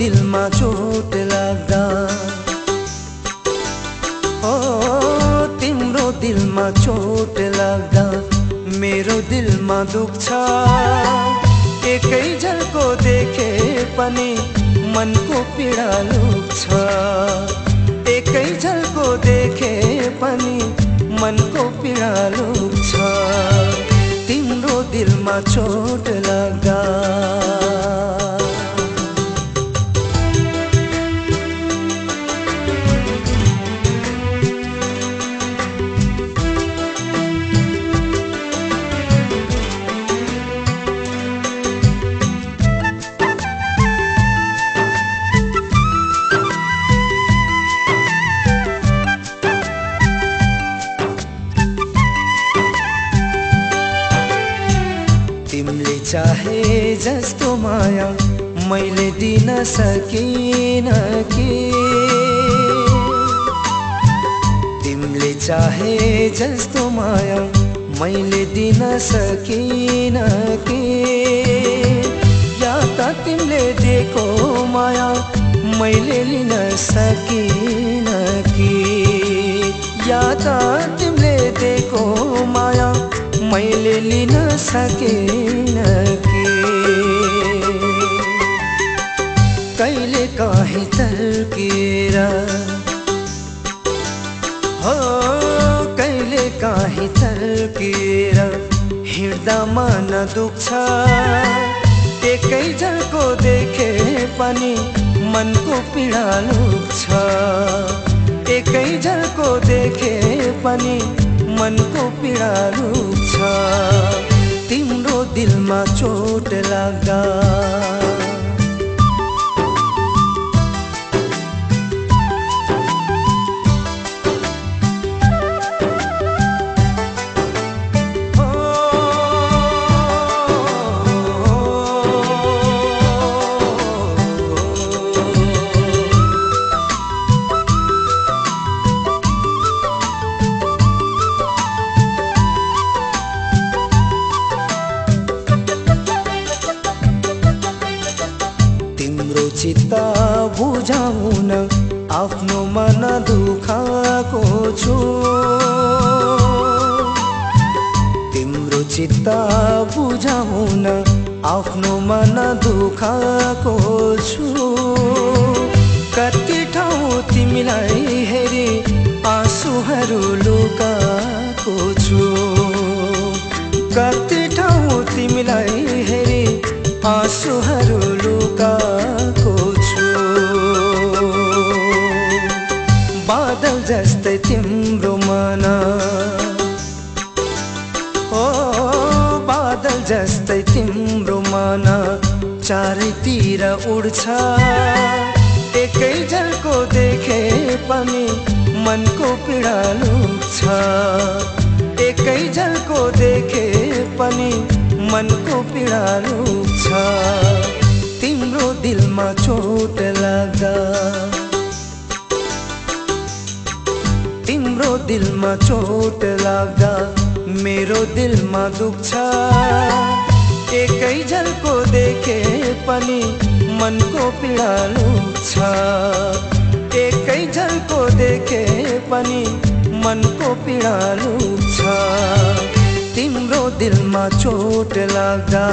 दिलमा चोट लाग्दा, ओ तिम्रो दिलमा चोट लाग्दा मेरो दिलमा दुख्छ। एकै झल्को देखे पनि मनको पीडा लुक्छ। एकै झल्को देखे पनि मनको पीडा लुक्छ। तिम्रो दिलमा चोट लाग्दा। तिमीले चाहे जस्तो माया मैले दिन सकिन कि। तिमीले चाहे जस्तो माया मैले दिन सकिन कि। या त तिमीले दिएको माया मैले लिन सकिन कि। या त तिमीले दिएको माया मैले लिन सकिन कि। कहिले काहीँ तर्केर, हो कहिले काहीँ तर्केर हिँड्दा मन दुख्छ। एकै झल्को देखे पनि मनको पीडा लुक्छ। एकै झल्को देखे पनि मनको पीडा लुक्छ। तिम्रो दिलमा चोट लाग्दा। चित्त बुझाउन आफ्नो मन दुखाएको छु। तिम्रो चित्त बुझाउन आफ्नो मन दुखाएको छु। कति ठाउँ तिमीलाई हेरी आँसुहरू लुकाएको छु। कति ठाउँ तिमीलाई हेरी आँसुहरू लुकाएको छु। बादल जस्तै तिम्रो मन, ओ बादल जस्तै तिम्रो मन चारैतिर उड्छ। एकै झल्को देखे पनि मनको पीडा लुक्छ। एकै झल्को देखे पनि मनको पीडा लुक्छ। तिम्रो दिलमा चोट लाग्दा। तिम्रो दिलमा चोट लाग्दा मेरो दिलमा दुख्छ। एकै झल्को देखे पनि मनको पीडा लुक्छ। एकै झल्को देखे पनि मनको पीडा लुक्छ। तिम्रो दिलमा चोट लाग्दा।